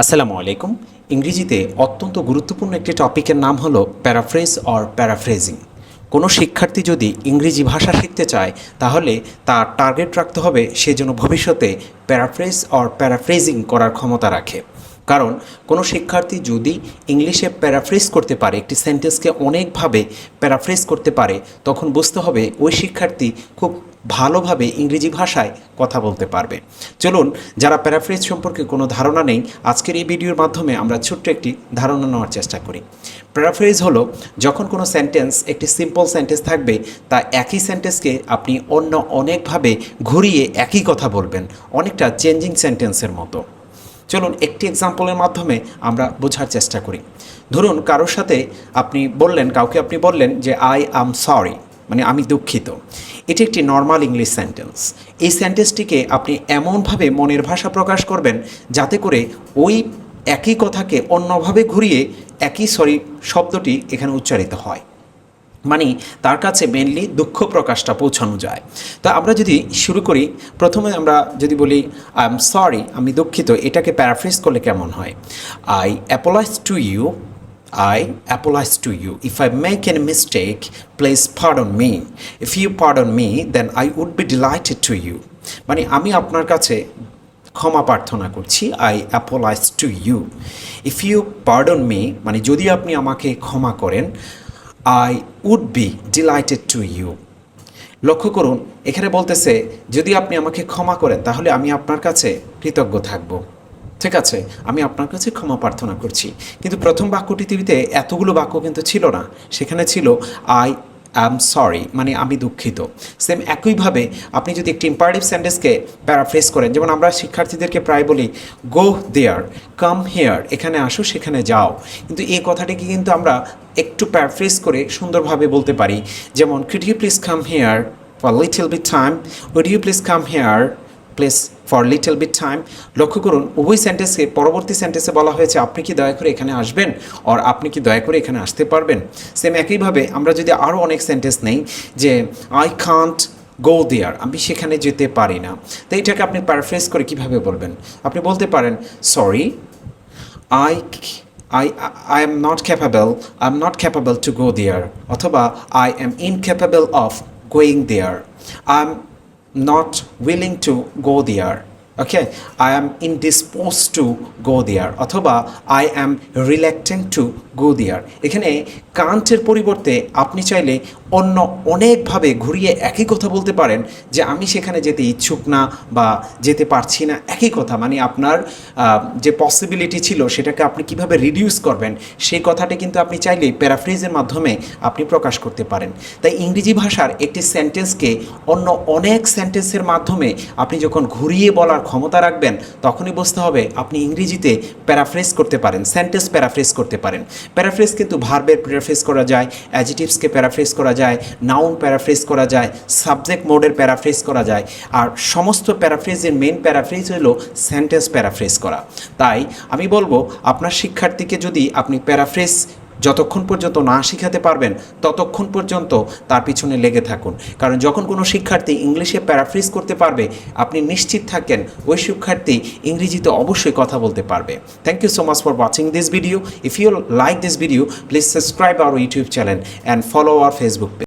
আসসালামু আলাইকুম। ইংরেজিতে অত্যন্ত গুরুত্বপূর্ণ একটি টপিকের নাম হলো প্যারাফ্রেজ অর প্যারাফ্রেজিং। কোনো শিক্ষার্থী যদি ইংরেজি ভাষা শিখতে চায় তাহলে তার টার্গেট রাখতে হবে সে যেন ভবিষ্যতে প্যারাফ্রেজ অর প্যারাফ্রেজিং করার ক্ষমতা রাখে। কারণ কোনো শিক্ষার্থী যদি ইংলিশে প্যারাফ্রেজ করতে পারে, একটি সেন্টেন্সকে অনেকভাবে প্যারাফ্রেজ করতে পারে, তখন বুঝতে হবে ওই শিক্ষার্থী খুব ভালোভাবে ইংরেজি ভাষায় কথা বলতে পারবে। চলুন, যারা প্যারাফ্রেজ সম্পর্কে কোনো ধারণা নেই, আজকের এই ভিডিওর মাধ্যমে আমরা ছোট্ট একটি ধারণা নেওয়ার চেষ্টা করি। প্যারাফ্রেজ হলো যখন কোনো সেন্টেন্স একটি সিম্পল সেন্টেন্স থাকবে, তা একই সেন্টেন্সকে আপনি অন্য অনেকভাবে ঘুরিয়ে একই কথা বলবেন, অনেকটা চেঞ্জিং সেন্টেন্সের মতো। চলুন একটি এক্সাম্পলের মাধ্যমে আমরা বোঝার চেষ্টা করি। ধরুন কারোর সাথে কাউকে আপনি বললেন যে আই অ্যাম সরি, মানে আমি দুঃখিত। এটি একটি নর্মাল ইংলিশ সেন্টেন্স। এই সেন্টেন্সটিকে আপনি এমনভাবে মনের ভাষা প্রকাশ করবেন যাতে করে ওই একই কথাকে অন্যভাবে ঘুরিয়ে একই সরি শব্দটি এখানে উচ্চারিত হয়, মানে তার কাছে মেনলি দুঃখ প্রকাশটা পৌঁছানো যায়। তো আমরা যদি শুরু করি, প্রথমে আমরা যদি বলি আই এম সরি, আমি দুঃখিত, এটাকে প্যারাফ্রেজ করলে কেমন হয়? I apologize to you, I apologize to you. If I make any mistake, please pardon me. If you pardon me, then I would be delighted to you. মানে আমি আপনার কাছে ক্ষমা প্রার্থনা করছি। I apologize to you. If you pardon me, মানে যদি আপনি আমাকে ক্ষমা করেন, I would be delighted to you. লক্ষ্য করুন, এখানে বলতেছে যদি আপনি আমাকে ক্ষমা করেন তাহলে আমি আপনার কাছে কৃতজ্ঞ থাকব। ঠিক আছে, আমি আপনার কাছে ক্ষমা প্রার্থনা করছি। কিন্তু প্রথম বাক্যটিতে এতগুলো বাক্য কিন্তু ছিল না, সেখানে ছিল আই অ্যাম সরি, মানে আমি দুঃখিত। সেম একইভাবে আপনি যদি একটি ইম্পারেটিভ সেন্টেন্সকে প্যারাফ্রেজ করেন, যেমন আমরা শিক্ষার্থীদেরকে প্রায় বলি গো দেয়ার, কাম হেয়ার, এখানে আসো সেখানে যাও, কিন্তু এই কথাটিকে কিন্তু আমরা একটু প্যারাফ্রেজ করে সুন্দরভাবে বলতে পারি। যেমন could you please come here for little bit time, would you please come here please for little bit time. লক্ষ্য করুন, উভয় সেন্টেন্সকে পরবর্তী সেন্টেন্সে বলা হয়েছে আপনি কি দয়া করে এখানে আসবেন, আর আপনি কি দয়া করে এখানে আসতে পারবেন। সেম একইভাবে আমরা যদি আরও অনেক সেন্টেন্স নেই, যে আই কান্ট গো দেয়ার, আমি সেখানে যেতে পারি না, তো এটাকে আপনি প্যারাফ্রেজ করে কীভাবে বলবেন? আপনি বলতে পারেন sorry, I I am not capable to go there, অথবা I am incapable of going there, I am not willing to go there, okay, I am indisposed to go there, অথবা I am reluctant to go there। এখানে কান্টের পরিবর্তে আপনি চাইলে অন্য অনেকভাবে ঘুরিয়ে একই কথা বলতে পারেন, যে আমি সেখানে যেতে ইচ্ছুক না বা যেতে পারছি না, একই কথা, মানে আপনার যে পসিবিলিটি ছিল সেটাকে আপনি কিভাবে রিডিউস করবেন সেই কথাটি কিন্তু আপনি চাইলে প্যারাফ্রেজের মাধ্যমে আপনি প্রকাশ করতে পারেন। তাই ইংরেজি ভাষার একটি সেন্টেন্সকে অন্য অনেক সেন্টেন্সের মাধ্যমে আপনি যখন ঘুরিয়ে বলার ক্ষমতা রাখবেন, তখনই বুঝতে হবে আপনি ইংরেজিতে প্যারাফ্রেজ করতে পারেন, সেন্টেন্স প্যারাফ্রেজ করতে পারেন। প্যারাফ্রেজ কিন্তু ভার্বের প্যারাফ্রেজ করা যায়, অ্যাডজেক্টিভসকে প্যারাফ্রেজ করা যায়, নাউন প্যারাফ্রেজ করা যায়, সাবজেক্ট মোডের প্যারাফ্রেজ করা যায়, আর সমস্ত প্যারাফ্রেজের মেন প্যারাফ্রেজ হলো সেন্টেন্স প্যারাফ্রেজ করা। তাই আমি বলবো আপনার শিক্ষার্থীকে যদি আপনি প্যারাফ্রেজ যতক্ষণ পর্যন্ত না শিখাতে পারবেন ততক্ষণ পর্যন্ত তার পিছনে লেগে থাকুন, কারণ যখন কোনো শিক্ষার্থী ইংলিশে প্যারাফ্রেজ করতে পারবে, আপনি নিশ্চিত থাকেন ওই শিক্ষার্থী ইংরেজিতে অবশ্যই কথা বলতে পারবে। Thank you so much for watching this video. If you like this video, please subscribe our YouTube channel and follow our Facebook page.